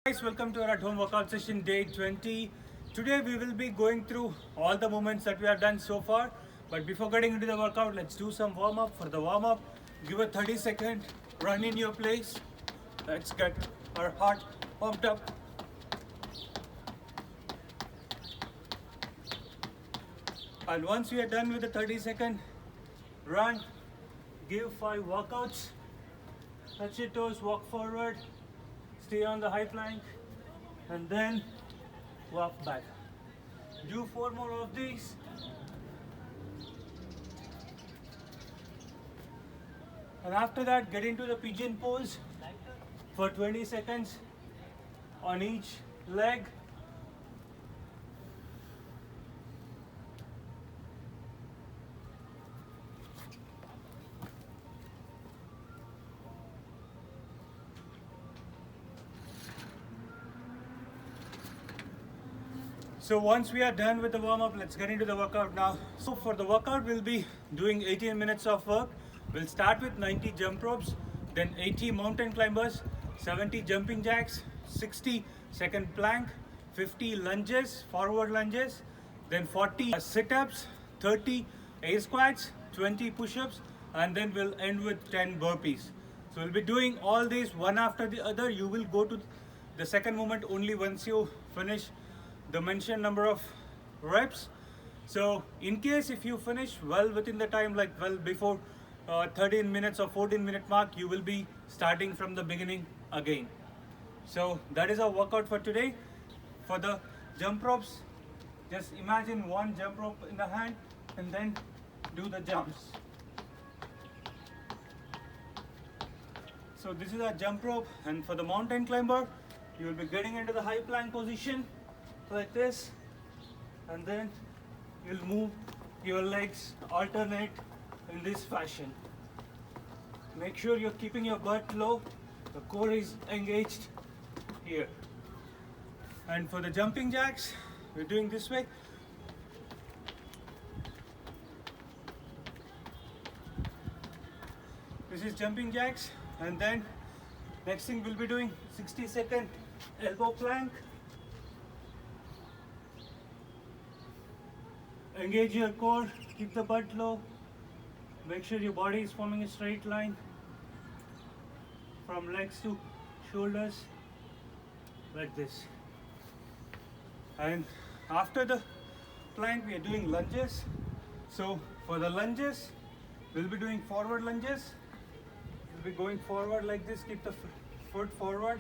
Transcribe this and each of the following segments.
Guys, welcome to our at home workout session day 20. Today we will be going through all the movements that we have done so far. But before getting into the workout, let's do some warm up. For the warm up, give a 30-second run in your place. Let's get our heart pumped up. And once we are done with the 30-second run, give 5 workouts. Touch your toes, walk forward, stay on the high plank, and then walk back. Do 4 more of these. And after that, get into the pigeon pose for 20 seconds on each leg. So once we are done with the warm-up, let's get into the workout now. So for the workout, we'll be doing 18 minutes of work. We'll start with 90 jump ropes, then 80 mountain climbers, 70 jumping jacks, 60 second plank, 50 lunges, forward lunges, then 40 sit-ups, 30 air squats, 20 push-ups, and then we'll end with 10 burpees. So we'll be doing all these one after the other. You will go to the second movement only once you finish the mentioned number of reps. So in case if you finish well within the time, like well before 13 minutes or 14-minute mark, you will be starting from the beginning again. So that is our workout for today. For the jump ropes, just imagine one jump rope in the hand and then do the jumps. So this is our jump rope, and for the mountain climber, you will be getting into the high plank position like this, and then you'll move your legs alternate in this fashion. Make sure you're keeping your butt low, the core is engaged here. And for the jumping jacks, we're doing this way. This is jumping jacks, and then next thing we'll be doing 60-second elbow plank. Engage your core, keep the butt low, make sure your body is forming a straight line from legs to shoulders like this. And after the plank, we are doing lunges. So for the lunges, we'll be doing forward lunges. We'll be going forward like this, keep the foot forward.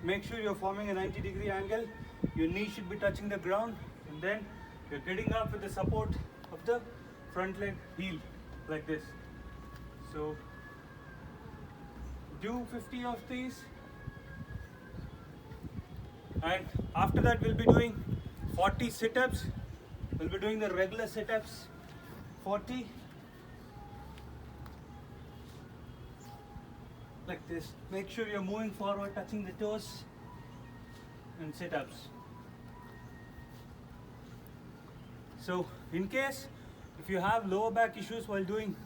Make sure you're forming a 90-degree angle. Your knee should be touching the ground, and then you're getting up with the support of the front leg heel like this. So do 50 of these, and after that we'll be doing 40 sit-ups. We'll be doing the regular sit-ups, 40 like this. Make sure you're moving forward, touching the toes, and sit-ups. So in case if you have lower back issues while doing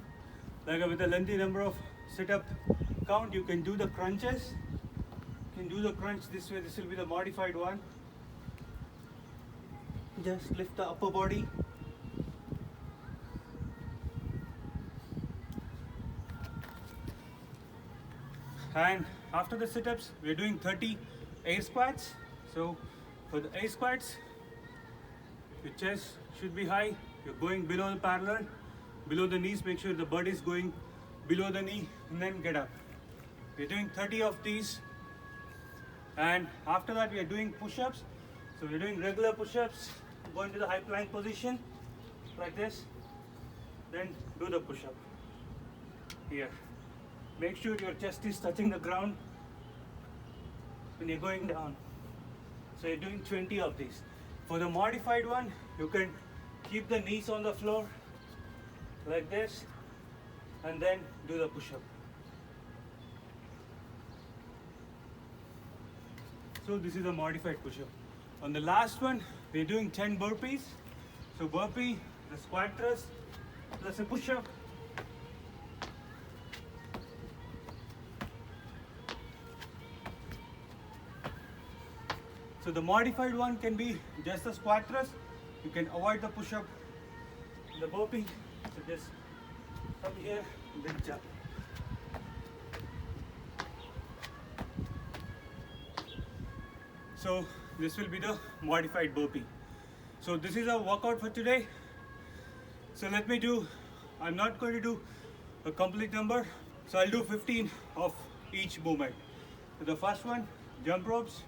like with a lengthy number of sit-up count, you can do the crunches. You can do the crunch this way. This will be the modified one. Just lift the upper body. And after the sit-ups, we're doing 30 air squats. So for the air squats, your chest should be high. You're going below the parallel, below the knees. Make sure the butt is going below the knee, and then get up. We're doing 30 of these. And after that, we are doing push-ups. So we're doing regular push-ups, going to the high plank position like this. Then do the push-up here. Make sure your chest is touching the ground when you're going down. So you're doing 20 of these. For the modified one, you can keep the knees on the floor like this, and then do the push-up. So this is a modified push-up. On the last one, we're doing 10 burpees. So burpee, the squat thrust, plus a push-up. So the modified one can be just a squat thrust. You can avoid the push-up, the burpee. So just come here, then jump. So this will be the modified burpee. So this is our workout for today. So let me do, I'm not going to do a complete number. So I'll do 15 of each movement. So the first one, jump ropes.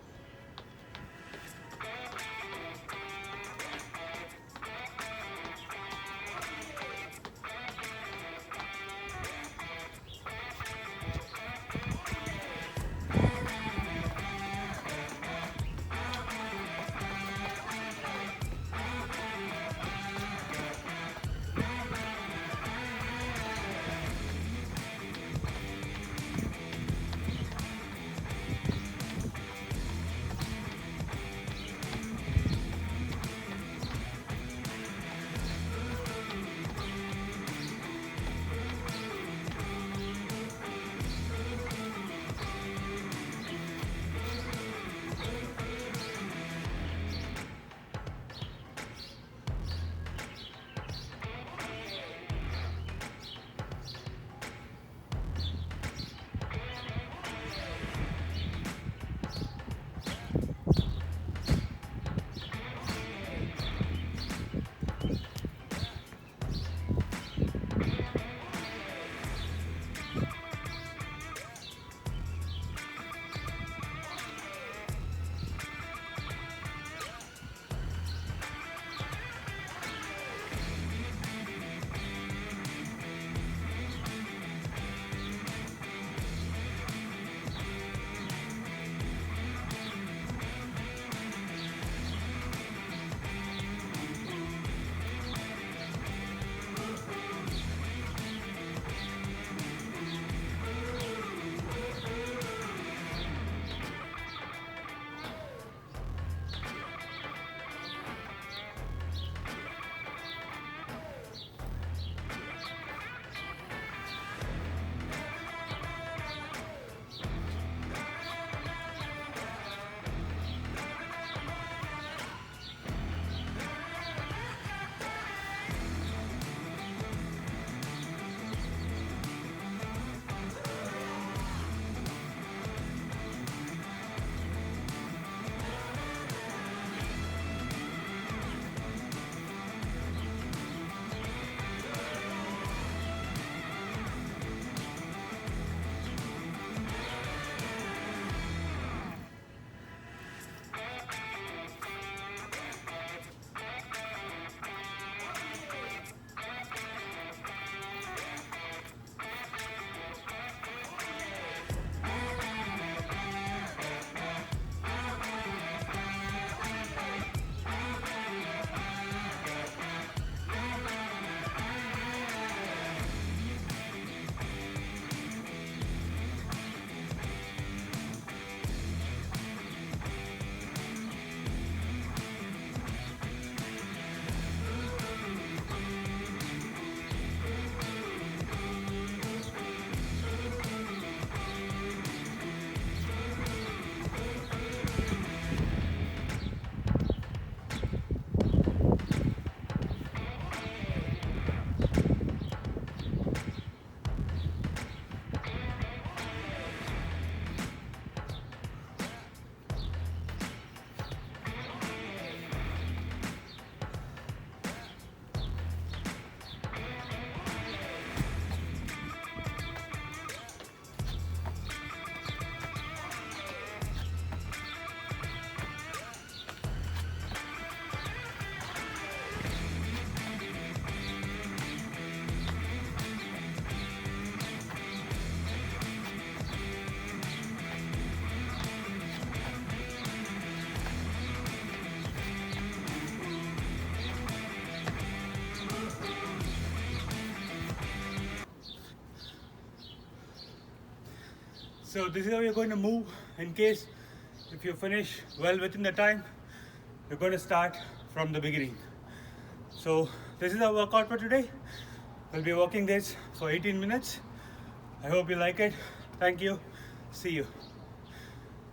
So this is how you're going to move. In case if you finish well within the time, you're going to start from the beginning. So this is our workout for today. We'll be working this for 18 minutes. I hope you like it. Thank you. See you.